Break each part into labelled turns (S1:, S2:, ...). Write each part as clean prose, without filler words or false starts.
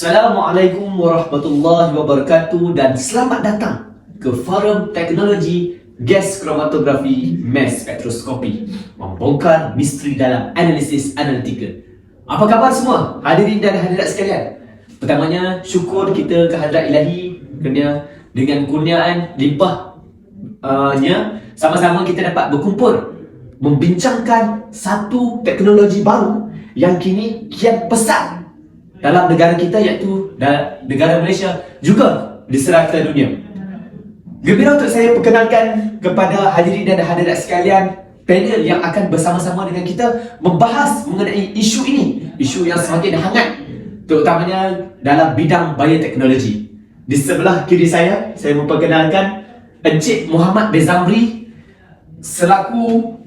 S1: Assalamualaikum warahmatullahi wabarakatuh dan selamat datang ke Forum Teknologi Gas Kromatografi Mass Spektroskopi, membongkar misteri dalam analisis analitikal. Apa khabar semua hadirin dan hadirat sekalian? Pertamanya, syukur kita ke hadirat ilahi kerana dengan kurniaan limpahnya sama-sama kita dapat berkumpul membincangkan satu teknologi baru yang kini kian pesat dalam negara kita, iaitu negara Malaysia, juga di serata dunia. Gembira untuk saya perkenalkan kepada hadirin dan hadirat sekalian panel yang akan bersama-sama dengan kita membahas mengenai isu ini, isu yang semakin hangat, terutamanya dalam bidang bioteknologi. Di sebelah kiri saya memperkenalkan Encik Muhammad bin Zamri selaku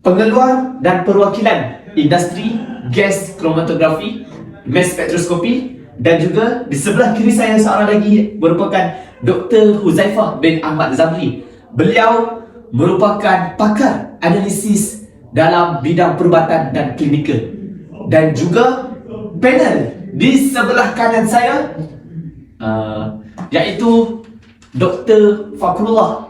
S1: pengeluar dan perwakilan industri gas kromatografi mass spektroskopi, dan juga di sebelah kiri saya seorang lagi merupakan Dr. Huzaifah bin Ahmad Zamri. Beliau merupakan pakar analisis dalam bidang perubatan dan klinikal. Dan juga panel di sebelah kanan saya iaitu Dr. Fakrullah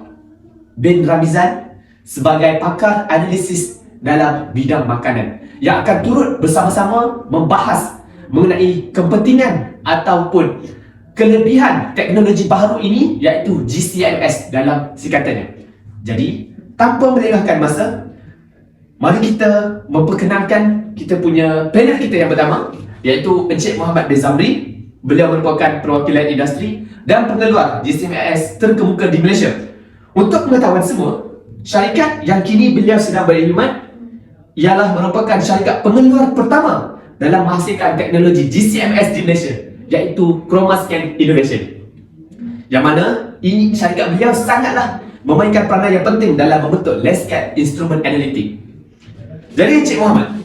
S1: bin Ramizan sebagai pakar analisis dalam bidang makanan yang akan turut bersama-sama membahas mengenai kepentingan ataupun kelebihan teknologi baru ini, iaitu GCMS dalam singkatannya. Jadi, tanpa melengahkan masa, mari kita memperkenalkan kita punya panel kita yang pertama, iaitu Encik Muhammad bin Zamri. Beliau merupakan perwakilan industri dan pengeluar GCMS terkemuka di Malaysia. Untuk pengetahuan semua, syarikat yang kini beliau sedang berkhidmat ialah merupakan syarikat pengeluar pertama dalam menghasilkan teknologi GCMS di Malaysia, iaitu ChromaScan Innovation. Yang mana ini syarikat beliau sangatlah memainkan peranan yang penting dalam membentuk landscape instrument analitik. Jadi Encik Muhammad,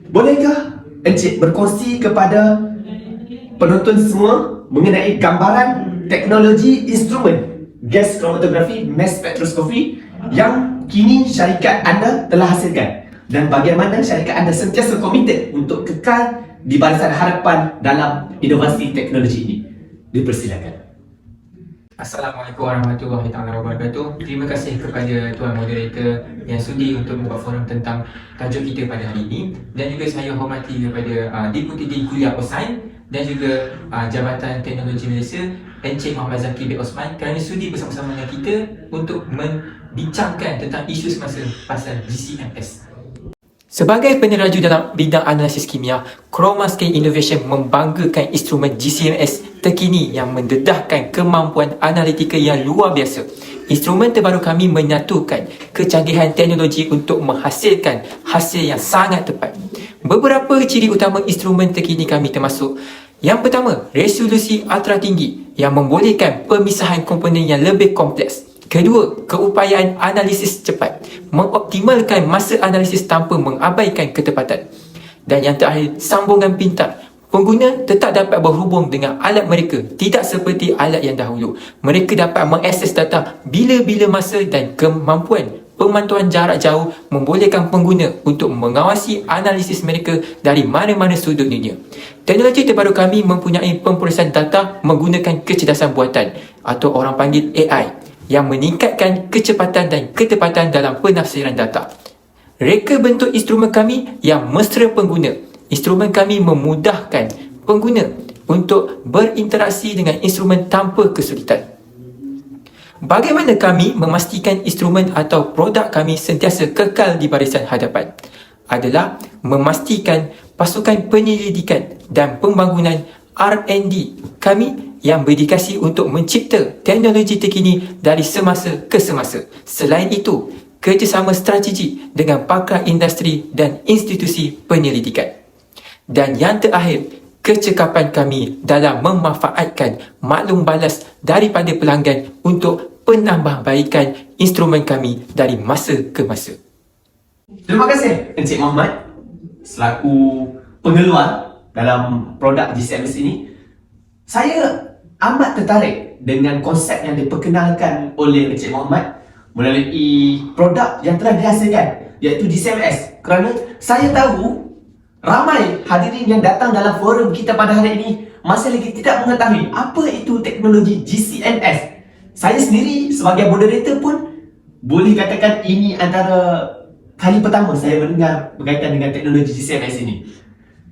S1: bolehkah Encik berkongsi kepada penonton semua mengenai gambaran teknologi instrumen gas kromatografi mass spektroskopi yang kini syarikat anda telah hasilkan, dan bagaimana syarikat anda sentiasa komited untuk kekal di barisan harapan dalam inovasi teknologi ini? Dipersilakan.
S2: Assalamualaikum warahmatullahi wabarakatuh. Terima kasih kepada Tuan Moderator yang sudi untuk membuat forum tentang tajuk kita pada hari ini, dan juga saya hormati kepada Deputi Dean Kuliah Osain dan juga Jabatan Teknologi Malaysia Encik Muhammad Zaki bin Osman kerana sudi bersama-sama dengan kita untuk membincangkan tentang isu semasa pasal GCMS. Sebagai peneraju dalam bidang analisis kimia, ChromaScan Innovation membanggakan instrumen GCMS terkini yang mendedahkan kemampuan analitikal yang luar biasa. Instrumen terbaru kami menyatukan kecanggihan teknologi untuk menghasilkan hasil yang sangat tepat. Beberapa ciri utama instrumen terkini kami termasuk: yang pertama, resolusi ultra tinggi yang membolehkan pemisahan komponen yang lebih kompleks. Kedua, keupayaan analisis cepat, mengoptimalkan masa analisis tanpa mengabaikan ketepatan. Dan yang terakhir, sambungan pintar. Pengguna tetap dapat berhubung dengan alat mereka, tidak seperti alat yang dahulu. Mereka dapat mengakses data bila-bila masa, dan kemampuan pemantauan jarak jauh membolehkan pengguna untuk mengawasi analisis mereka dari mana-mana sudut dunia. Teknologi terbaru kami mempunyai pemprosesan data menggunakan kecerdasan buatan atau orang panggil AI yang meningkatkan kecepatan dan ketepatan dalam penafsiran data. Reka bentuk instrumen kami yang mesra pengguna. Instrumen kami memudahkan pengguna untuk berinteraksi dengan instrumen tanpa kesulitan. Bagaimana kami memastikan instrumen atau produk kami sentiasa kekal di barisan hadapan? Adalah memastikan pasukan penyelidikan dan pembangunan R&D kami yang berdedikasi untuk mencipta teknologi terkini dari semasa ke semasa. Selain itu, kerjasama strategi dengan pakar industri dan institusi penyelidikan. Dan yang terakhir, kecekapan kami dalam memanfaatkan maklum balas daripada pelanggan untuk penambahbaikan instrumen kami dari masa ke masa.
S1: Terima kasih Encik Muhammad selaku pengeluar dalam produk GCMS ini. Saya amat tertarik dengan konsep yang diperkenalkan oleh Encik Muhammad melalui produk yang telah dihasilkan, iaitu GCMS, kerana saya tahu ramai hadirin yang datang dalam forum kita pada hari ini masih lagi tidak mengetahui apa itu teknologi GCMS. Saya sendiri sebagai moderator pun boleh katakan ini antara kali pertama saya mendengar berkaitan dengan teknologi GCMS ini.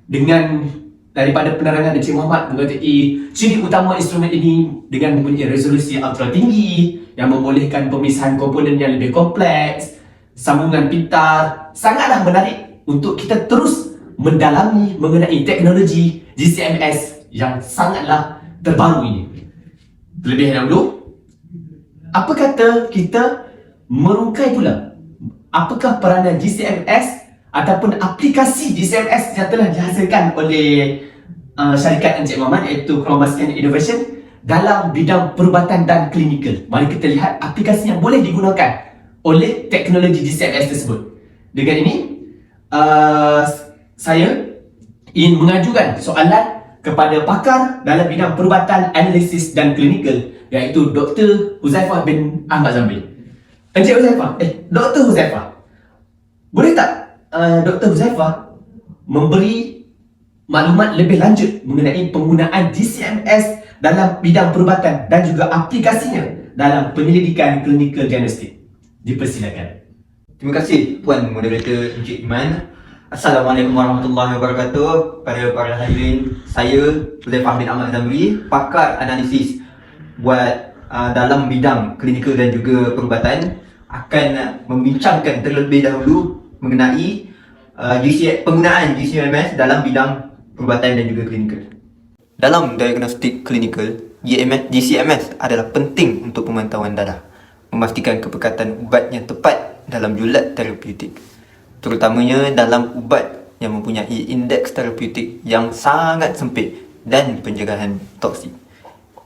S1: Dengan daripada penerangan Encik Muhammad mengenai ciri utama instrumen ini dengan mempunyai resolusi ultra tinggi yang membolehkan pemisahan komponen yang lebih kompleks, sambungan pintar, sangatlah menarik untuk kita terus mendalami mengenai teknologi GCMS yang sangatlah terbaru ini. Terlebih dahulu, apa kata kita merungkai pula apakah peranan GCMS ataupun aplikasi GCMS yang telah dihasilkan oleh syarikat Encik Muhammad iaitu Chromascan Innovation dalam bidang perubatan dan klinikal. Mari kita lihat aplikasi yang boleh digunakan oleh teknologi GCMS tersebut. Dengan ini, saya ingin mengajukan soalan kepada pakar dalam bidang perubatan, analisis dan klinikal iaitu Dr. Huzaifah bin Ahmad Zamri. Encik Huzaifah, Dr. Huzaifah, boleh tak Dr. Huzaifah memberi maklumat lebih lanjut mengenai penggunaan GCMS dalam bidang perubatan dan juga aplikasinya dalam penyelidikan klinikal diagnostik? Dipersilakan.
S3: Terima kasih Puan Moderator Encik Iman. Assalamualaikum warahmatullahi wabarakatuh. Pada para hadirin, saya Huzaifah bin Ahmad Zamri, pakar analisis buat dalam bidang klinikal dan juga perubatan, akan membincangkan terlebih dahulu mengenai penggunaan GCMS dalam bidang perubatan dan juga klinikal. Dalam diagnostik klinikal, GCMS adalah penting untuk pemantauan darah, memastikan kepekatan ubat yang tepat dalam julat terapeutik, terutamanya dalam ubat yang mempunyai indeks terapeutik yang sangat sempit dan pencegahan toksik.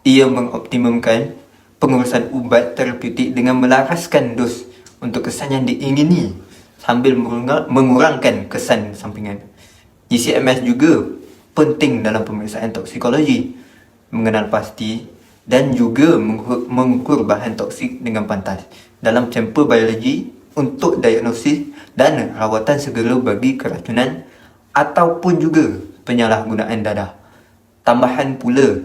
S3: Ia mengoptimumkan pengurusan ubat terapeutik dengan melaraskan dos untuk kesan yang diingini sambil mengurangkan kesan sampingan. GCMS juga penting dalam pemeriksaan toksikologi, mengenal pasti dan juga mengukur bahan toksik dengan pantas dalam sampel biologi untuk diagnosis dan rawatan segera bagi keracunan ataupun juga penyalahgunaan dadah. Tambahan pula,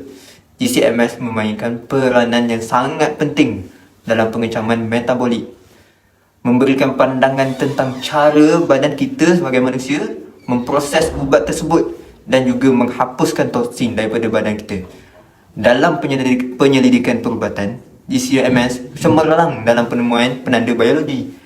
S3: GCMS memainkan peranan yang sangat penting dalam pengecaman metabolik, memberikan pandangan tentang cara badan kita sebagai manusia memproses ubat tersebut dan juga menghapuskan toksin daripada badan kita. Dalam penyelidikan perubatan, GCMS cemerlang dalam penemuan penanda biologi.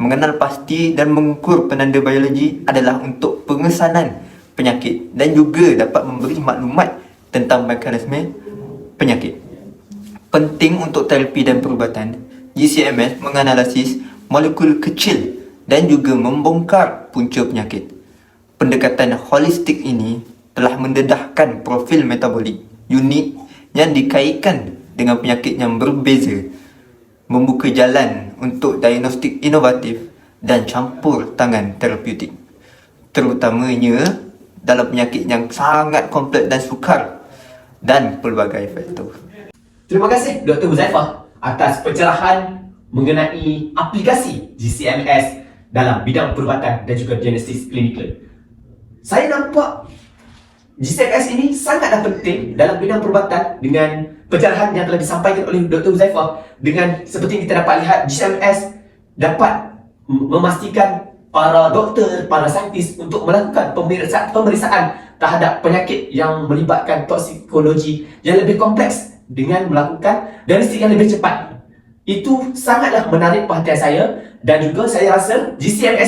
S3: Mengenal pasti dan mengukur penanda biologi adalah untuk pengesanan penyakit dan juga dapat memberi maklumat tentang mekanisme penyakit. Penting untuk terapi dan perubatan, GCMS menganalisis molekul kecil dan juga membongkar punca penyakit. Pendekatan holistik ini telah mendedahkan profil metabolik unik yang dikaitkan dengan penyakit yang berbeza, membuka jalan untuk diagnostik inovatif dan campur tangan terapeutik, terutamanya dalam penyakit yang sangat kompleks dan sukar dan pelbagai faktor.
S1: Terima kasih Dr. Huzaifah atas pencerahan mengenai aplikasi GCMS dalam bidang perubatan dan juga diagnostik klinikal. Saya nampak GCMS ini sangatlah penting dalam bidang perubatan dengan pencerahan yang telah disampaikan oleh Dr. Huzaifah. Dengan seperti yang kita dapat lihat, GCMS dapat memastikan para doktor, para saintis untuk melakukan pemeriksaan terhadap penyakit yang melibatkan toksikologi yang lebih kompleks dengan melakukan diagnostik yang lebih cepat. Itu sangatlah menarik perhatian saya dan juga saya rasa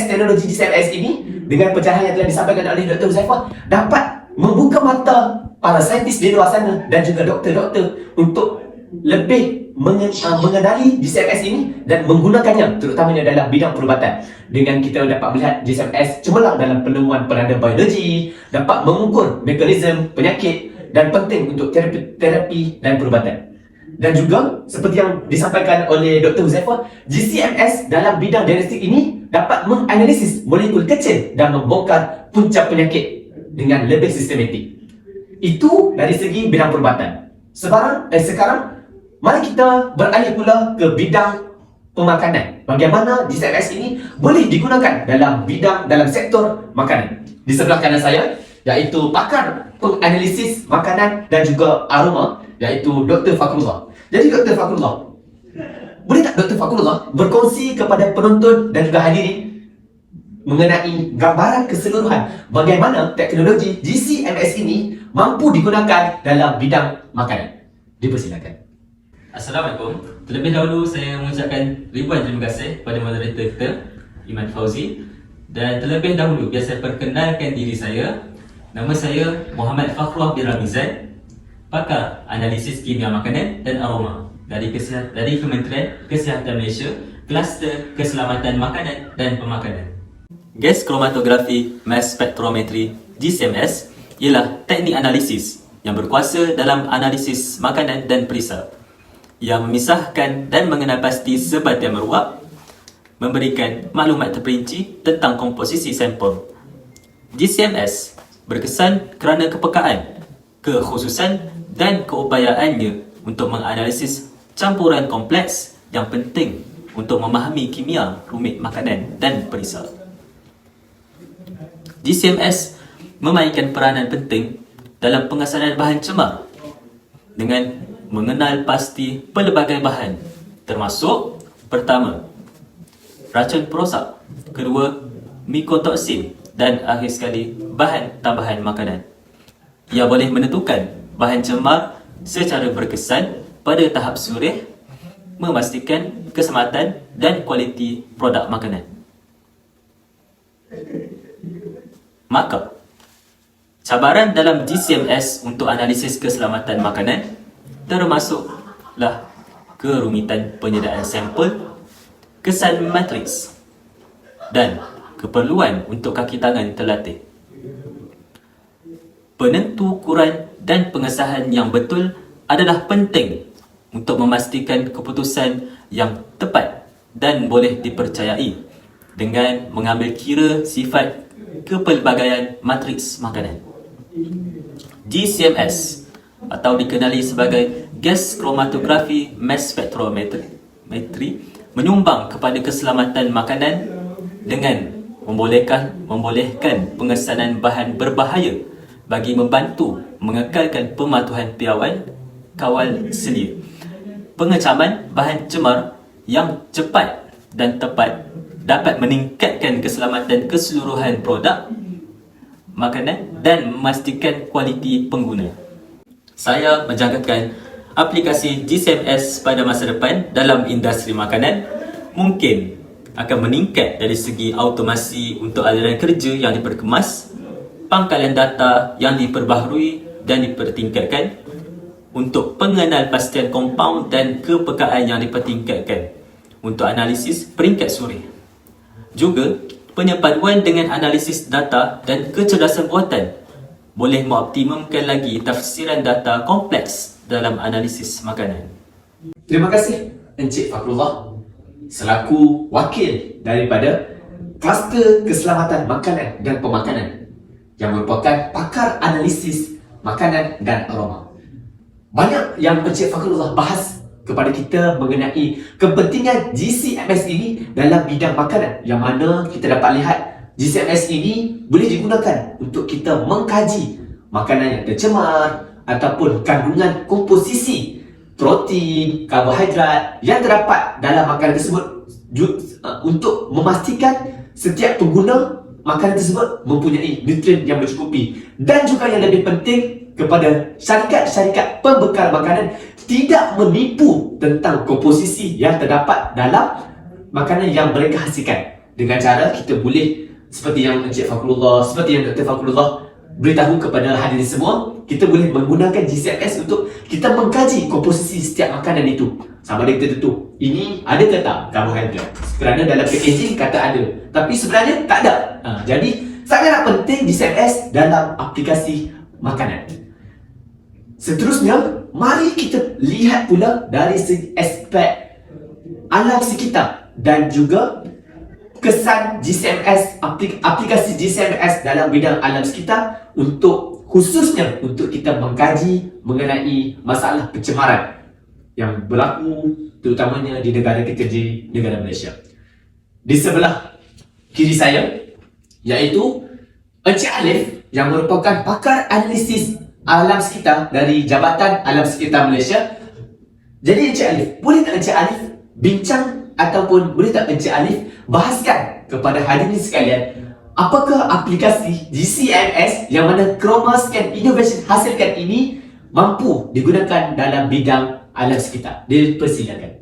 S1: teknologi GCMS ini dengan pencerahan yang telah disampaikan oleh Dr. Huzaifah dapat membuka mata para saintis di luar sana dan juga doktor-doktor untuk lebih mengenali GCMS ini dan menggunakannya terutamanya dalam bidang perubatan. Dengan kita dapat melihat GCMS cemerlang dalam penemuan penanda biologi, dapat mengukur mekanisme penyakit dan penting untuk terapi dan perubatan. Dan juga seperti yang disampaikan oleh Dr. Huzaifah, GCMS dalam bidang diagnostik ini dapat menganalisis molekul kecil dan membongkar punca penyakit dengan lebih sistematik. Itu dari segi bidang perubatan. Sekarang mari kita beralih pula ke bidang pemakanan. Bagaimana GCMS ini boleh digunakan dalam sektor makanan. Di sebelah kanan saya iaitu pakar penganalisis makanan dan juga aroma, iaitu Dr. Fakrullah. Jadi Dr. Fakrullah, boleh tak Dr. Fakrullah berkongsi kepada penonton dan juga hadirin mengenai gambaran keseluruhan bagaimana teknologi GCMS ini mampu digunakan dalam bidang makanan? Dipersilakan.
S4: Assalamualaikum. Terlebih dahulu saya mengucapkan ribuan terima kasih kepada moderator kita, Iman Fauzi. Dan terlebih dahulu biar saya perkenalkan diri saya. Nama saya Muhammad Fakhrullah bin Ramizan, pakar analisis kimia makanan dan aroma dari Kementerian Kesihatan Malaysia, Kluster Keselamatan Makanan dan Pemakanan. Gas Chromatografi Mass Spectrometry GCMS ialah teknik analisis yang berkuasa dalam analisis makanan dan perisa, yang memisahkan dan mengenal pasti sebadan meruap, memberikan maklumat terperinci tentang komposisi sampel. GCMS berkesan kerana kepekaan, kekhususan dan keupayaannya untuk menganalisis campuran kompleks yang penting untuk memahami kimia rumit makanan dan perisa. GCMS memainkan peranan penting dalam pengesanan bahan cemar dengan mengenal pasti pelbagai bahan, termasuk pertama, racun perosak, kedua, mikotoksin dan akhir sekali bahan tambahan makanan. Ia boleh menentukan bahan cemar secara berkesan pada tahap surih, memastikan keselamatan dan kualiti produk makanan. Maka, cabaran dalam GCMS untuk analisis keselamatan makanan termasuklah kerumitan penyediaan sampel, kesan matriks dan keperluan untuk kaki tangan terlatih. Penentu ukuran dan pengesahan yang betul adalah penting untuk memastikan keputusan yang tepat dan boleh dipercayai dengan mengambil kira sifat kepelbagaian matriks makanan. GCMS atau dikenali sebagai Gas Chromatografi Mass Spectrometry menyumbang kepada keselamatan makanan dengan membolehkan pengesanan bahan berbahaya bagi membantu mengekalkan pematuhan piawan kawal selia, pengecaman bahan cemar yang cepat dan tepat dapat meningkatkan keselamatan keseluruhan produk makanan dan memastikan kualiti pengguna. Saya menjangkakan aplikasi GCMS pada masa depan dalam industri makanan mungkin akan meningkat dari segi automasi untuk aliran kerja yang diperkemas, pangkalan data yang diperbaharui dan dipertingkatkan, untuk pengenalpastian kompaun dan kepekaan yang dipertingkatkan untuk analisis peringkat surih. Juga, penyepaduan dengan analisis data dan kecerdasan buatan boleh mengoptimumkan lagi tafsiran data kompleks dalam analisis makanan.
S1: Terima kasih Encik Fakrullah selaku wakil daripada Kluster Keselamatan Makanan dan Pemakanan yang merupakan pakar analisis makanan dan aroma. Banyak yang Encik Fakrullah bahas kepada kita mengenai kepentingan GCMS ini dalam bidang makanan, yang mana kita dapat lihat GCMS ini boleh digunakan untuk kita mengkaji makanan yang tercemar ataupun kandungan komposisi protein, karbohidrat yang terdapat dalam makanan tersebut untuk memastikan setiap pengguna makanan tersebut mempunyai nutrien yang mencukupi, dan juga yang lebih penting kepada syarikat-syarikat pembekal makanan tidak menipu tentang komposisi yang terdapat dalam makanan yang mereka hasilkan. Dengan cara kita boleh, seperti yang Encik Fakrullah, seperti yang Dr. Fakrullah beritahu kepada hadirin semua, kita boleh menggunakan GCMS untuk kita mengkaji komposisi setiap makanan itu. Sama ada kita tentu, ini ada ke tak karbohidrat? Kerana dalam packaging kata ada, tapi sebenarnya tak ada. Jadi sangatlah penting GCMS dalam aplikasi makanan. Seterusnya, mari kita lihat pula dari segi aspek alam sekitar dan juga kesan GCMS, aplikasi GCMS dalam bidang alam sekitar, untuk khususnya untuk kita mengkaji mengenai masalah pencemaran yang berlaku terutamanya di negara kita, di negara Malaysia. Di sebelah kiri saya iaitu Encik Alif yang merupakan pakar analisis alam sekitar dari Jabatan Alam Sekitar Malaysia. Jadi Encik Alif, boleh tak Encik Alif bincang ataupun boleh tak Encik Alif bahaskan kepada hadirin sekalian apakah aplikasi GCMS yang mana ChromaScan Innovation hasilkan ini mampu digunakan dalam bidang alam sekitar? Dipersilakan.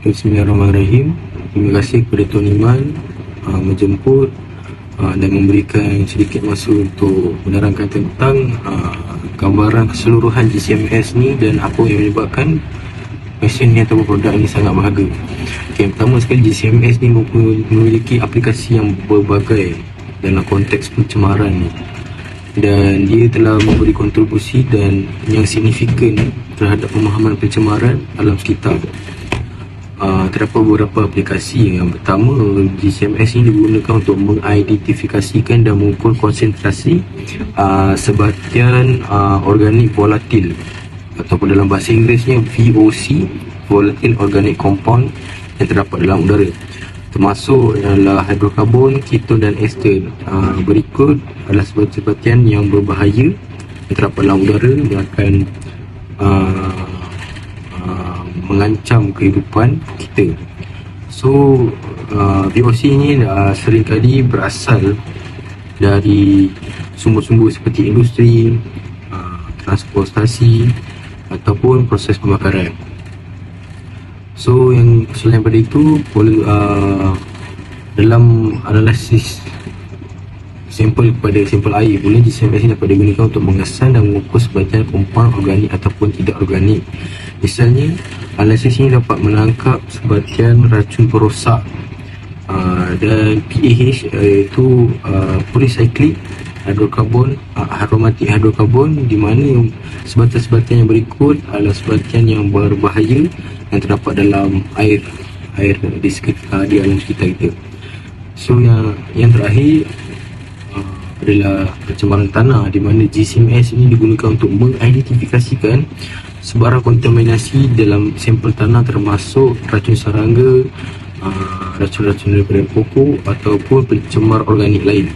S5: Bismillahirrahmanirrahim. Terima kasih kepada Tuan Iman menjemput dan memberikan sedikit masa untuk menerangkan tentang gambaran keseluruhan GCMS ni dan apa yang menyebabkan mesin ni atau produk ni sangat berharga. Okay, pertama sekali GCMS ni memiliki aplikasi yang berbagai dalam konteks pencemaran ni, dan dia telah memberi kontribusi dan yang signifikan terhadap pemahaman pencemaran alam sekitar. Terdapat beberapa aplikasi. Yang pertama, GCMS ini digunakan untuk mengidentifikasikan dan mengukur konsentrasi sebatian organik volatil ataupun dalam bahasa Inggerisnya VOC, Volatile Organic Compound, yang terdapat dalam udara, termasuk adalah hidrokarbon, keton dan ester. Berikut adalah sebatian yang berbahaya yang terdapat dalam udara yang akan mengancam kehidupan kita. So VOC ini seringkali berasal dari sumber-sumber seperti industri, transportasi ataupun proses pembakaran. So yang selain daripada itu, dalam analisis sampel kepada sampel air, boleh GCMS ini dapat digunakan untuk mengesan dan mengukur sebatian kompaun organik ataupun tidak organik. Misalnya, analisis ini dapat menangkap sebatian racun perosak dan PAH, iaitu polycyclic hidrokarbon, aromatik hidrokarbon, di mana sebatian-sebatian yang berikut adalah sebatian yang berbahaya yang terdapat dalam air di sekitar, di alam sekitar kita. So yang terakhir adalah pencemaran tanah, di mana GCMS ini digunakan untuk mengidentifikasikan sebarang kontaminasi dalam sampel tanah, termasuk racun serangga, racun-racun daripada pokok ataupun pencemar organik lain.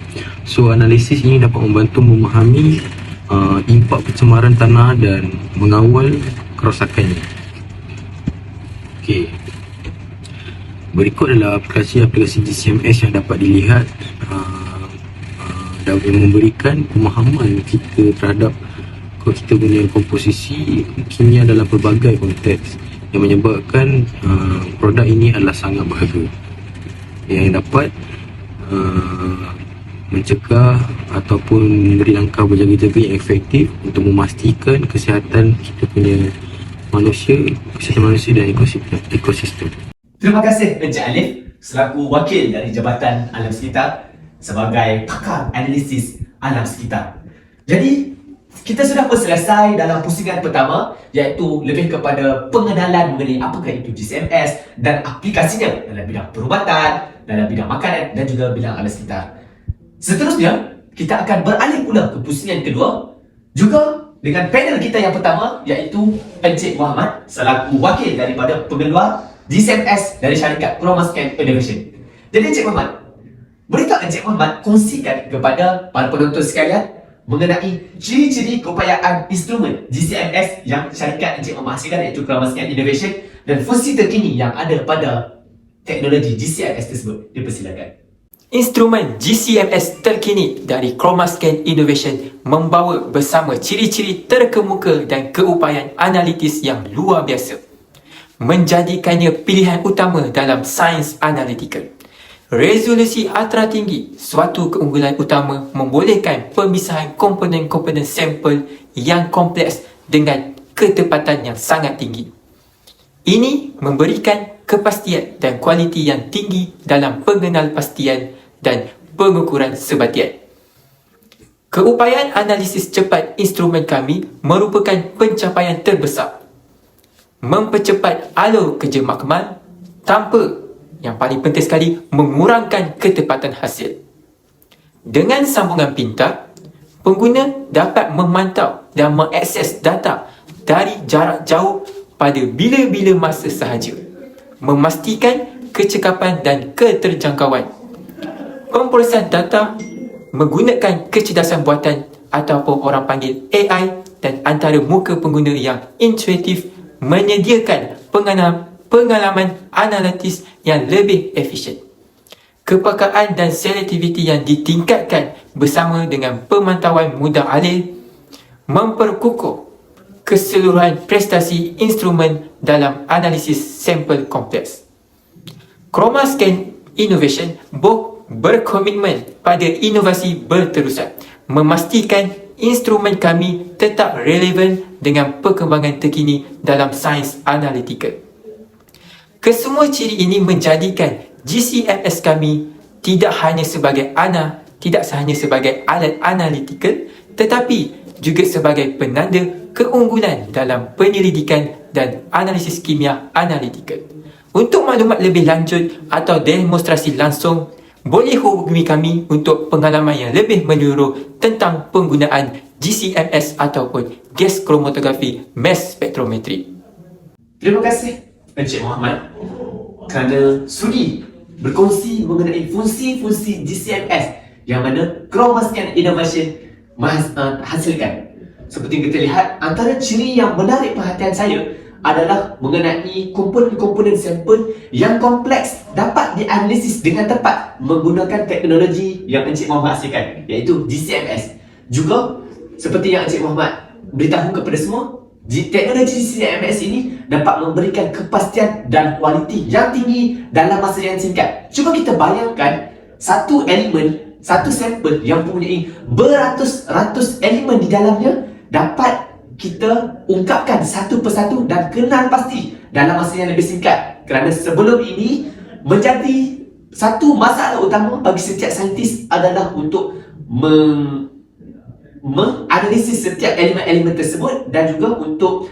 S5: So analisis ini dapat membantu memahami impak pencemaran tanah dan mengawal kerosakannya. Okey. Berikut adalah aplikasi GCMS yang dapat dilihat dan memberikan pemahaman kita terhadap kita punya komposisi kimia dalam pelbagai konteks, yang menyebabkan produk ini adalah sangat berharga, yang dapat mencegah ataupun memberi langkah berjaga-jaga yang efektif untuk memastikan kesihatan kita punya kesihatan manusia dan ekosistem.
S1: Terima kasih Encik Alif selaku wakil dari Jabatan Alam Sekitar sebagai pakar analisis alam sekitar. Jadi kita sudah pun selesai dalam pusingan pertama, iaitu lebih kepada pengenalan mengenai apakah itu GCMS dan aplikasinya dalam bidang perubatan, dalam bidang makanan dan juga bidang alam sekitar. Seterusnya, kita akan beralih pula ke pusingan kedua, juga dengan panel kita yang pertama, iaitu Encik Muhammad selaku wakil daripada pengeluar GCMS dari syarikat ChromaScan Innovation. Jadi Encik Muhammad, boleh tak Encik Muhammad kongsikan kepada para penonton sekalian mengenai ciri-ciri keupayaan instrumen GCMS yang syarikat Encik Muhammad hasilkan, iaitu ChromaScan Innovation, dan fungsi terkini yang ada pada teknologi GCMS tersebut? Dipersilakan.
S2: Instrumen GCMS terkini dari ChromaScan Innovation membawa bersama ciri-ciri terkemuka dan keupayaan analitis yang luar biasa, menjadikannya pilihan utama dalam sains analitikal. Resolusi ultra tinggi, suatu keunggulan utama, membolehkan pemisahan komponen-komponen sampel yang kompleks dengan ketepatan yang sangat tinggi. Ini memberikan kepastian dan kualiti yang tinggi dalam pengenalpastian dan pengukuran sebatian. Keupayaan analisis cepat instrumen kami merupakan pencapaian terbesar, mempercepat alur kerja makmal tanpa, yang paling penting sekali, mengurangkan ketepatan hasil. Dengan sambungan pintar, pengguna dapat memantau dan mengakses data dari jarak jauh pada bila-bila masa sahaja, memastikan kecekapan dan keterjangkauan. Pemprosesan data menggunakan kecerdasan buatan ataupun orang panggil AI dan antara muka pengguna yang intuitif, menyediakan pengalaman analitis yang lebih efisien. Kepekaan dan selektiviti yang ditingkatkan bersama dengan pemantauan mudah alih memperkukuh keseluruhan prestasi instrumen dalam analisis sampel kompleks. ChromaScan Innovation berkomitmen pada inovasi berterusan, memastikan instrumen kami tetap relevan dengan perkembangan terkini dalam sains analitikal. Kesemua ciri ini menjadikan GCMS kami tidak hanya sebagai alat analitikal, tetapi juga sebagai penanda keunggulan dalam penyelidikan dan analisis kimia analitikal. Untuk maklumat lebih lanjut atau demonstrasi langsung, boleh hubungi kami untuk pengalaman yang lebih menyeluruh tentang penggunaan GCMS ataupun gas kromatografi mass spectrometry.
S1: Terima kasih Encik Muhammad kerana sudi berkongsi mengenai fungsi-fungsi GCMS yang mana ChromaScan Innovation hasilkan. Seperti kita lihat, antara ciri yang menarik perhatian saya adalah mengenai komponen-komponen sampel yang kompleks dapat dianalisis dengan tepat menggunakan teknologi yang Encik Muhammad hasilkan, iaitu GCMS. Juga seperti yang Encik Muhammad beritahu kepada semua, teknologi GCMS ini dapat memberikan kepastian dan kualiti yang tinggi dalam masa yang singkat. Cuba kita bayangkan satu elemen, satu sampel yang mempunyai beratus-ratus elemen di dalamnya dapat kita ungkapkan satu persatu dan kenal pasti dalam masa yang lebih singkat. Kerana sebelum ini menjadi satu masalah utama bagi setiap saintis adalah untuk menganalisis setiap elemen-elemen tersebut dan juga untuk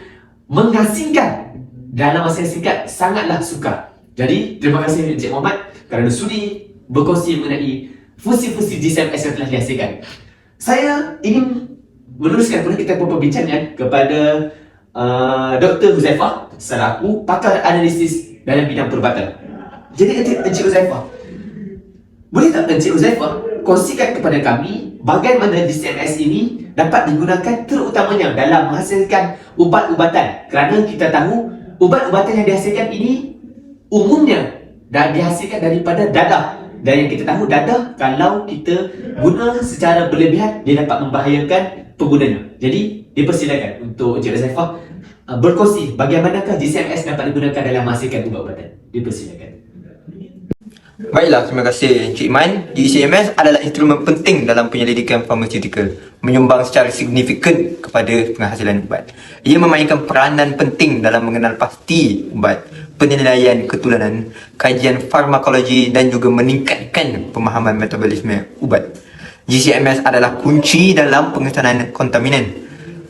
S1: menghasilkan dalam masa yang singkat sangatlah sukar. Jadi terima kasih Encik Muhammad kerana sudi berkongsi mengenai fungsi-fungsi GCMS yang telah dihasilkan. Saya ingin meneruskan pula kita perbincangan kepada Dr. Huzaifah selaku pakar analisis dalam bidang perubatan. Jadi Encik Huzaifah, boleh tak Encik Huzaifah kongsikan kepada kami bagaimana GCMS ini dapat digunakan terutamanya dalam menghasilkan ubat-ubatan? Kerana kita tahu ubat-ubatan yang dihasilkan ini umumnya dihasilkan daripada dadah. Dan yang kita tahu dadah kalau kita guna secara berlebihan dia dapat membahayakan penggunanya. Jadi dipersilakan untuk Encik Huzaifah berkongsi bagaimanakah GCMS dapat digunakan dalam menghasilkan ubat-ubatan. Dipersilakan.
S3: Baiklah, terima kasih Encik Man. GCMS adalah instrumen penting dalam penyelidikan farmaceutical, menyumbang secara signifikan kepada penghasilan ubat. Ia memainkan peranan penting dalam mengenal pasti ubat, penilaian ketulanan, kajian farmakologi dan juga meningkatkan pemahaman metabolisme ubat. GCMS adalah kunci dalam pengesanan kontaminan,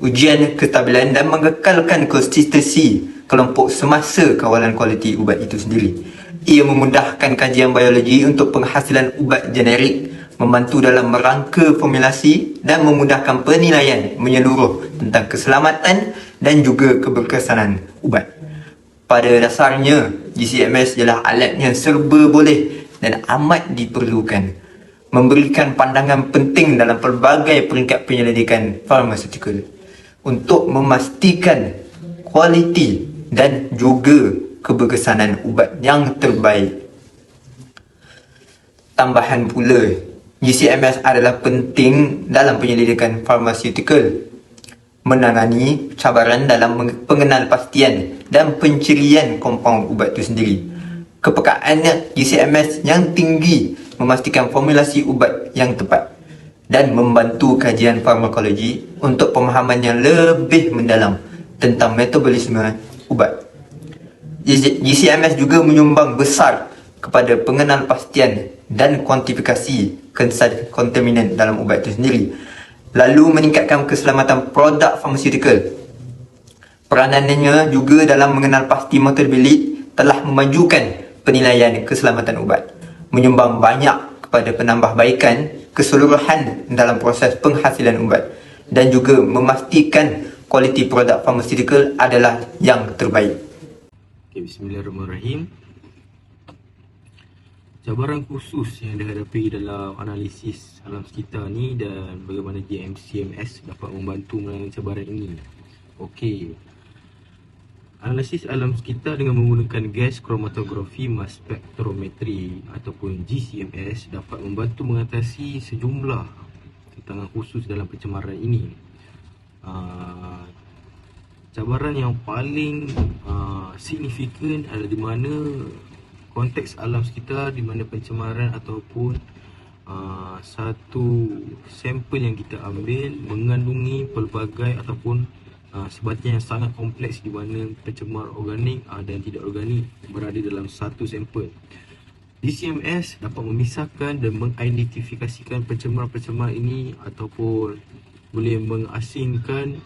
S3: ujian kestabilan dan mengekalkan konsistensi kelompok semasa kawalan kualiti ubat itu sendiri. Ia memudahkan kajian biologi untuk penghasilan ubat generik, membantu dalam merangka formulasi dan memudahkan penilaian menyeluruh tentang keselamatan dan juga keberkesanan ubat. Pada dasarnya, GCMS ialah alat yang serba boleh dan amat diperlukan, memberikan pandangan penting dalam pelbagai peringkat penyelidikan farmaceutical untuk memastikan kualiti dan juga keberkesanan ubat yang terbaik. Tambahan pula, GCMS adalah penting dalam penyelidikan farmaceutical, menangani cabaran dalam pengenalpastian dan pencirian kompaun ubat itu sendiri. Kepekaan GCMS yang tinggi memastikan formulasi ubat yang tepat dan membantu kajian farmakologi untuk pemahaman yang lebih mendalam tentang metabolisme ubat. GCMS juga menyumbang besar kepada pengenalpastian dan kuantifikasi kontaminan dalam ubat itu sendiri, lalu meningkatkan keselamatan produk farmaceutical. Peranannya juga dalam mengenal pasti metabolit telah memajukan penilaian keselamatan ubat, menyumbang banyak kepada penambahbaikan keseluruhan dalam proses penghasilan ubat dan juga memastikan kualiti produk pharmaceutical adalah yang terbaik.
S5: Okay, bismillahirrahmanirrahim. Cabaran khusus yang dihadapi dalam analisis alam sekitar ni dan bagaimana GCMS dapat membantu melalui cabaran ini. Okey. Analisis alam sekitar dengan menggunakan gas kromatografi mass spectrometry ataupun GCMS dapat membantu mengatasi sejumlah tantangan khusus dalam pencemaran ini. Cabaran yang paling signifikan adalah di mana konteks alam sekitar, di mana pencemaran ataupun satu sampel yang kita ambil mengandungi pelbagai ataupun sebatang yang sangat kompleks, di mana pencemar organik dan tidak organik berada dalam satu sampel. DCMS dapat memisahkan dan mengidentifikasikan pencemar-pencemar ini ataupun boleh mengasingkan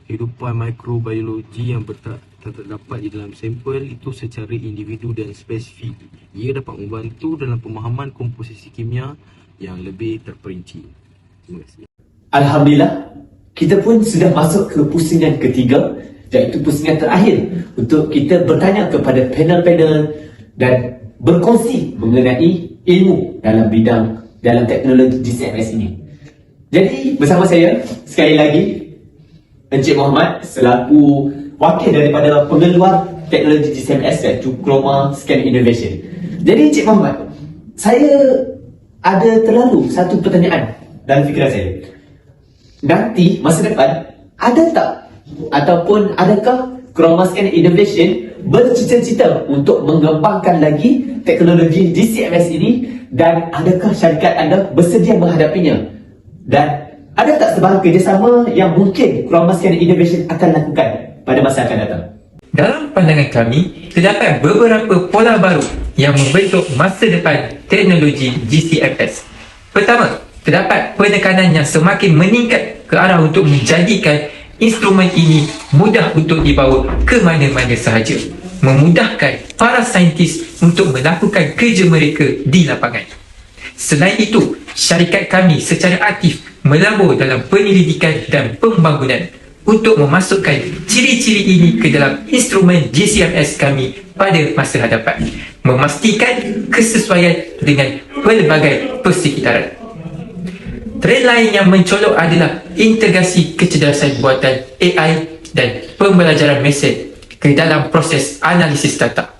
S5: kehidupan mikrobiologi yang terdapat di dalam sampel itu secara individu dan spesifik. Ia dapat membantu dalam pemahaman komposisi kimia yang lebih terperinci. Terima kasih.
S1: Alhamdulillah, kita pun sudah masuk ke pusingan ketiga, iaitu pusingan terakhir untuk kita bertanya kepada panel-panel dan berkongsi mengenai ilmu dalam teknologi GCMS ini. Jadi bersama saya sekali lagi Encik Muhammad selaku wakil daripada pengeluar teknologi GCMS iaitu Chroma Scan Innovation. Jadi Encik Muhammad, saya ada terlalu satu pertanyaan dalam fikiran saya. Nanti masa depan ada tak ataupun adakah Chroma Scan Innovation bercita-cita untuk mengembangkan lagi teknologi GCMS ini, dan adakah syarikat anda bersedia menghadapinya? Dan ada tak sebarang kerjasama yang mungkin Chroma Scan Innovation akan lakukan pada masa akan datang?
S2: Dalam pandangan kami, terdapat beberapa pola baru yang membentuk masa depan teknologi GCMS. Pertama, terdapat penekanan yang semakin meningkat ke arah untuk menjadikan instrumen ini mudah untuk dibawa ke mana-mana sahaja, memudahkan para saintis untuk melakukan kerja mereka di lapangan. Selain itu, syarikat kami secara aktif melabur dalam penyelidikan dan pembangunan untuk memasukkan ciri-ciri ini ke dalam instrumen GCMS kami pada masa hadapan, memastikan kesesuaian dengan pelbagai persekitaran. Trend lain yang mencolok adalah integrasi kecerdasan buatan AI dan pembelajaran mesin ke dalam proses analisis data.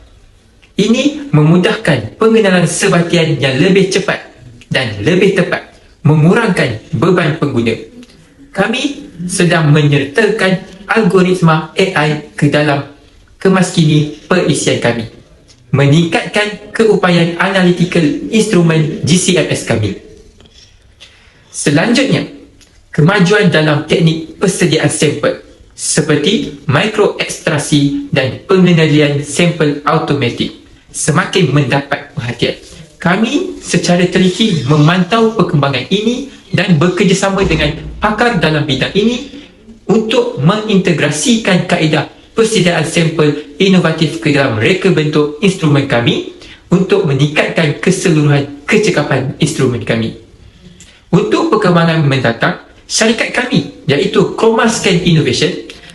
S2: Ini memudahkan pengenalan sebatian yang lebih cepat dan lebih tepat, mengurangkan beban pengguna. Kami sedang menyertakan algoritma AI ke dalam kemaskini perisian kami, meningkatkan keupayaan analytical instrumen GCMS kami. Selanjutnya, kemajuan dalam teknik persediaan sampel seperti mikroekstrasi dan pengendalian sampel automatik semakin mendapat perhatian. Kami secara teliti memantau perkembangan ini dan bekerjasama dengan pakar dalam bidang ini untuk mengintegrasikan kaedah persediaan sampel inovatif ke dalam reka bentuk instrumen kami untuk meningkatkan keseluruhan kecekapan instrumen kami. Untuk perkembangan mendatang, syarikat kami iaitu Chroma Scan Innovation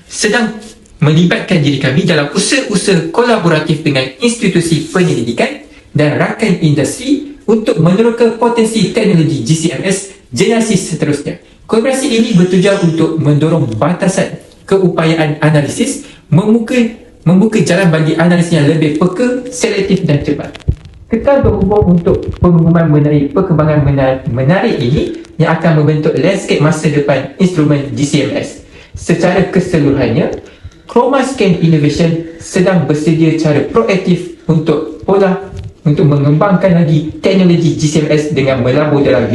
S2: sedang melibatkan diri kami dalam usaha-usaha kolaboratif dengan institusi penyelidikan dan rakan industri untuk meneroka potensi teknologi GCMS generasi seterusnya. Kolaborasi ini bertujuan untuk mendorong batasan keupayaan analisis, membuka jalan bagi analisis yang lebih peka, selektif dan cepat. Kekal berhubung untuk pengumuman mengenai perkembangan menarik ini yang akan membentuk landscape masa depan instrumen GCMS. Secara keseluruhannya, Chroma Scan Innovation sedang bersedia cara proaktif untuk mengembangkan lagi teknologi GCMS dengan melabur dalam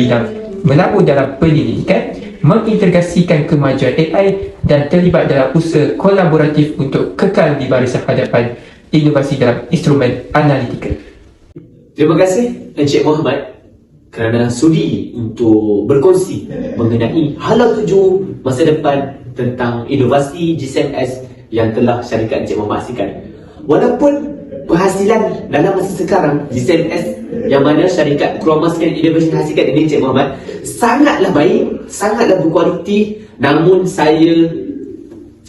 S2: penyelidikan, mengintegrasikan kemajuan AI dan terlibat dalam usaha kolaboratif untuk kekal di barisan hadapan inovasi dalam instrumen analitikal.
S1: Terima kasih Encik Muhammad kerana sudi untuk berkongsi mengenai hala tuju masa depan tentang inovasi GCMS yang telah syarikat Encik Muhammad hasilkan. Walaupun penghasilan dalam masa sekarang GCMS yang mana syarikat Chroma Scan Innovation hasilkan ini Encik Muhammad sangatlah baik, sangatlah berkualiti, namun saya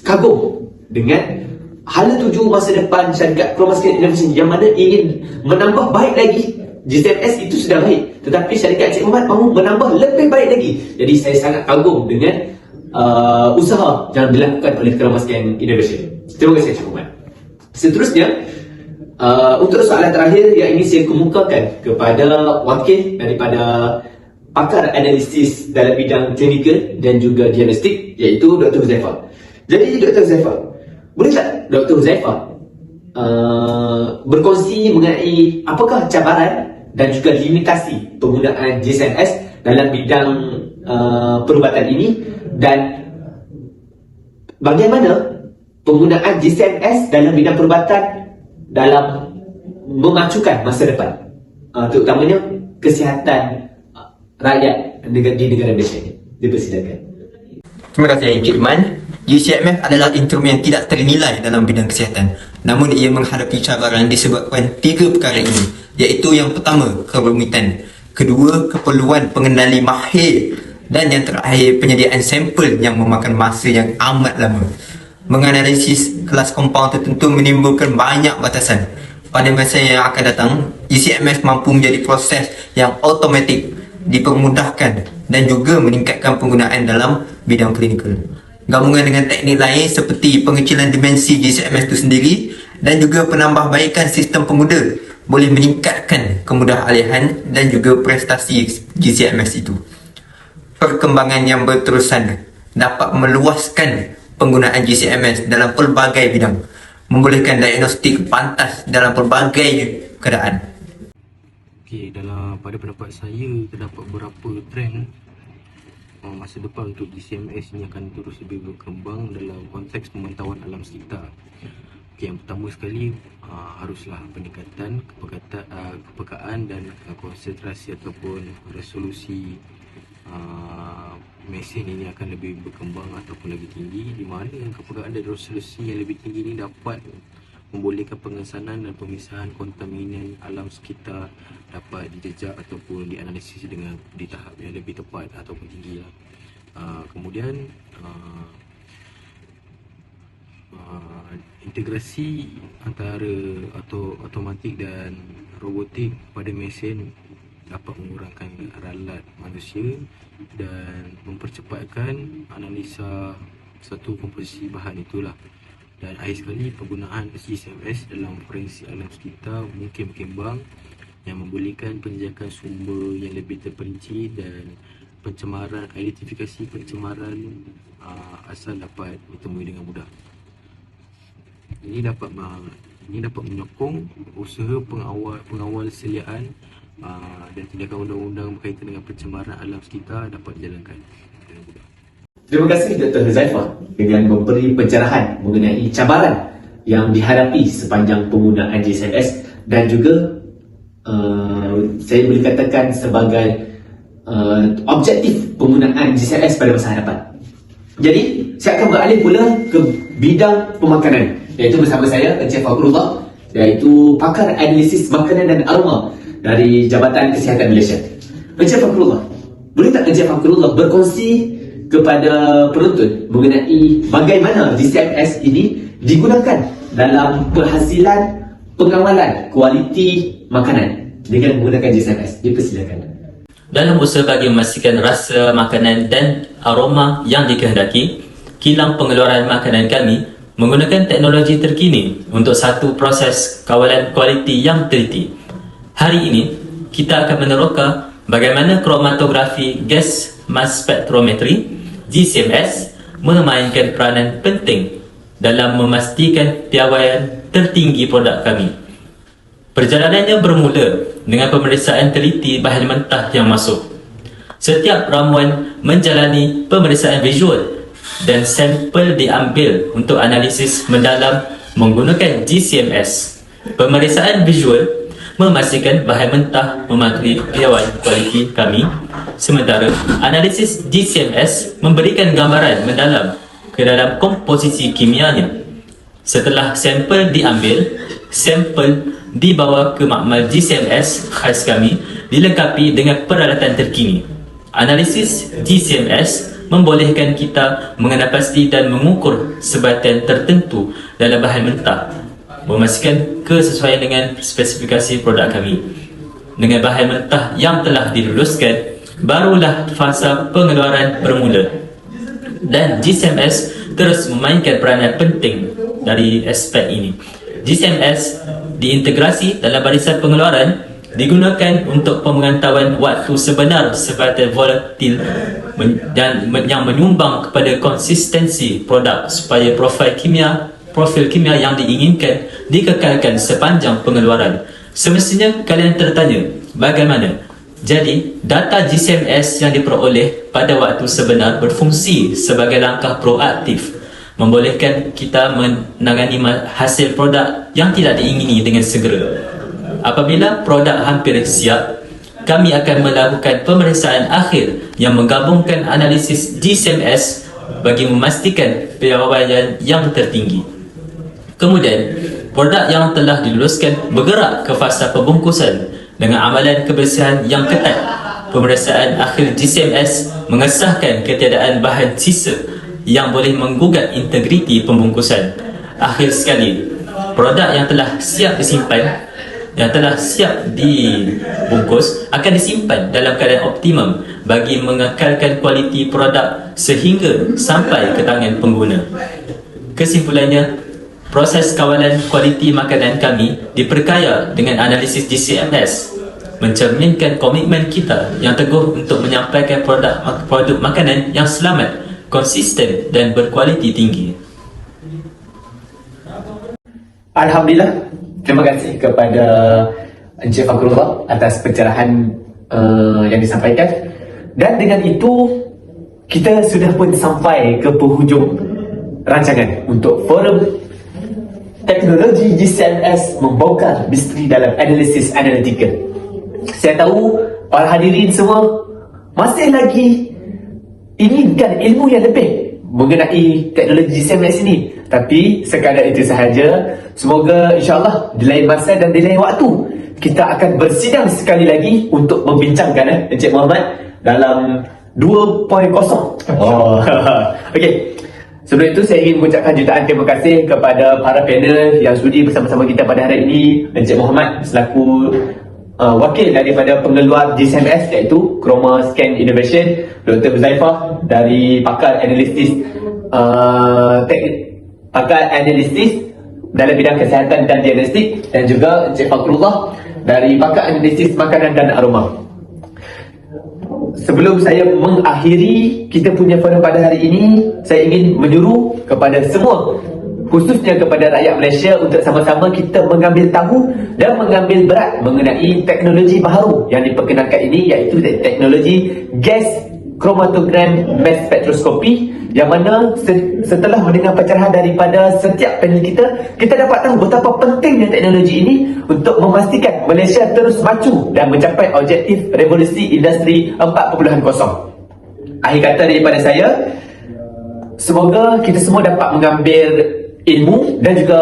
S1: kagum dengan hala tuju masa depan syarikat Pro-Muscular Innovation yang mana ingin menambah baik lagi. GCMS itu sudah baik, tetapi syarikat Encik Muhammad mahu menambah lebih baik lagi. Jadi saya sangat kagum dengan usaha yang dilakukan oleh Pro-Muscular Innovation. Terima kasih Encik Muhammad. Seterusnya, untuk soalan terakhir yang ingin saya kemukakan kepada wakil daripada pakar analisis dalam bidang klinikal dan juga diagnostik, iaitu Dr. Huzaifah. Jadi Dr. Huzaifah, boleh tak Dr. Huzaifah berkongsi mengenai apakah cabaran dan juga limitasi penggunaan GCMS dalam bidang perubatan ini, dan bagaimana penggunaan GCMS dalam bidang perubatan dalam memajukan masa depan, terutamanya kesihatan rakyat di negara Malaysia ini. Dipersilakan.
S3: Terima kasih Encik Iman. GCMF adalah instrumen yang tidak ternilai dalam bidang kesihatan. Namun ia menghadapi cabaran disebabkan 3 perkara ini, iaitu yang pertama, kerumitan, kedua, keperluan pengendali mahir, dan yang terakhir, penyediaan sampel yang memakan masa yang amat lama. Menganalisis kelas kompaun tertentu menimbulkan banyak batasan. Pada masa yang akan datang, GCMF mampu menjadi proses yang automatik, dipermudahkan dan juga meningkatkan penggunaan dalam bidang klinikal. Gabungan dengan teknik lain seperti pengecilan dimensi GCMS itu sendiri dan juga penambahbaikan sistem pemuda boleh meningkatkan kemudahan dan juga prestasi GCMS itu. Perkembangan yang berterusan dapat meluaskan penggunaan GCMS dalam pelbagai bidang, membolehkan diagnostik pantas dalam pelbagai keadaan.
S5: Okey, pada pendapat saya terdapat beberapa trend masa depan untuk GCMS ini akan terus lebih berkembang dalam konteks pemantauan alam sekitar. Okey, yang pertama sekali haruslah peningkatan kepekaan dan konsentrasi ataupun resolusi mesin ini akan lebih berkembang ataupun lebih tinggi, di mana kepekaan dan resolusi yang lebih tinggi ini dapat membolehkan pengesanan dan pemisahan kontaminan alam sekitar dapat dijejak ataupun dianalisis dengan di tahap yang lebih tepat ataupun tinggi lah. Kemudian integrasi antara automatik dan robotik pada mesin dapat mengurangkan ralat manusia dan mempercepatkan analisa satu komposisi bahan itulah. Dan akhir sekali, penggunaan GCMS dalam forensik alam sekitar mungkin berkembang yang membolehkan penjajakan sumber yang lebih terperinci dan identifikasi pencemaran asal dapat ditemui dengan mudah. Ini dapat menyokong usaha pengawal seliaan dan tindakan undang-undang berkaitan dengan pencemaran alam sekitar dapat dijalankan dengan mudah.
S1: Terima kasih Dr. Huzaifah dengan memberi pencerahan mengenai cabaran yang dihadapi sepanjang penggunaan GCMS dan juga saya boleh katakan sebagai objektif penggunaan GCMS pada masa hadapan. Jadi saya akan beralih pula ke bidang pemakanan, iaitu bersama saya Encik Fakrullah, iaitu pakar analisis makanan dan aroma dari Jabatan Kesihatan Malaysia. Encik Fakrullah, boleh tak Encik Fakrullah berkongsi kepada penonton mengenai bagaimana GCMS ini digunakan dalam penghasilan pengawalan kualiti makanan dengan menggunakan GCMS? Dipersilakan.
S4: Dalam usaha bagi memastikan rasa makanan dan aroma yang dikehendaki, kilang pengeluaran makanan kami menggunakan teknologi terkini untuk satu proses kawalan kualiti yang teliti. Hari ini, kita akan meneroka bagaimana kromatografi gas mass spectrometry GCMS memainkan peranan penting dalam memastikan piawaian tertinggi produk kami. Perjalanannya bermula dengan pemeriksaan teliti bahan mentah yang masuk. Setiap ramuan menjalani pemeriksaan visual dan sampel diambil untuk analisis mendalam menggunakan GCMS. Pemeriksaan visual memastikan bahan mentah mematuhi piawaian kualiti kami, sementara analisis GCMS memberikan gambaran mendalam ke dalam komposisi kimianya. Setelah sampel diambil, sampel dibawa ke makmal GCMS khas kami dilengkapi dengan peralatan terkini. Analisis GCMS membolehkan kita mengenal pasti dan mengukur sebatan tertentu dalam bahan mentah, memastikan kesesuaian dengan spesifikasi produk kami. Dengan bahan mentah yang telah diluluskan, barulah fasa pengeluaran bermula. Dan GCMS terus memainkan peranan penting dari aspek ini. GCMS diintegrasi dalam barisan pengeluaran, digunakan untuk pemantauan waktu sebenar sebatan volatil dan yang menyumbang kepada konsistensi produk supaya profil kimia yang diinginkan dikekalkan sepanjang pengeluaran. Semestinya kalian tertanya, bagaimana? Jadi, data GCMS yang diperoleh pada waktu sebenar berfungsi sebagai langkah proaktif, membolehkan kita menangani hasil produk yang tidak diingini dengan segera. Apabila produk hampir siap, kami akan melakukan pemeriksaan akhir yang menggabungkan analisis GCMS bagi memastikan piawaian yang tertinggi. Kemudian, produk yang telah diluluskan bergerak ke fasa pembungkusan dengan amalan kebersihan yang ketat. Pemeriksaan akhir GCMS mengesahkan ketiadaan bahan sisa yang boleh menggugat integriti pembungkusan. Akhir sekali, produk yang telah siap disimpan, yang telah siap dibungkus akan disimpan dalam keadaan optimum bagi mengekalkan kualiti produk sehingga sampai ke tangan pengguna. Kesimpulannya, proses kawalan kualiti makanan kami diperkaya dengan analisis GCMS, mencerminkan komitmen kita yang teguh untuk menyampaikan produk makanan yang selamat, konsisten dan berkualiti tinggi.
S1: Alhamdulillah, terima kasih kepada Encik Fakrullah atas pencerahan yang disampaikan. Dan dengan itu, kita sudah pun sampai ke penghujung rancangan untuk forum teknologi GCMS membongkar misteri dalam analisis analitika. Saya tahu para hadirin semua masih lagi inginkan ilmu yang lebih mengenai teknologi GCMS ini. Tapi sekadar itu sahaja. Semoga insyaAllah di lain masa dan di lain waktu kita akan bersidang sekali lagi untuk membincangkan Encik Muhammad dalam 2.0. Okey. Sebelum itu saya ingin mengucapkan jutaan terima kasih kepada para panel yang sudi bersama-sama kita pada hari ini. Encik Muhammad selaku wakil daripada pengeluar GCMS iaitu Chroma Scan Innovation, Dr. Huzaifah dari pakar analisis dalam bidang kesihatan dan diagnostik, dan juga Encik Fakrullah dari pakar analisis makanan dan aroma. Sebelum saya mengakhiri kita punya forum pada hari ini, saya ingin menyuruh kepada semua, khususnya kepada rakyat Malaysia, untuk sama-sama kita mengambil tahu dan mengambil berat mengenai teknologi baharu yang diperkenalkan ini, iaitu teknologi gas chromatogram mass spectroscopy, yang mana setelah mendengar pencerahan daripada setiap panel kita dapat tahu betapa pentingnya teknologi ini untuk memastikan Malaysia terus maju dan mencapai objektif revolusi industri 4.0. Akhir kata daripada saya, semoga kita semua dapat mengambil ilmu dan juga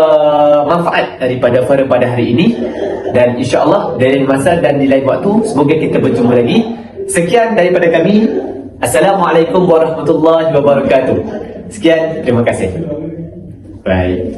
S1: manfaat daripada forum pada hari ini, dan insya-Allah di lain masa dan di lain waktu semoga kita berjumpa lagi. Sekian daripada kami. Assalamualaikum warahmatullahi wabarakatuh. Sekian, terima kasih. Bye.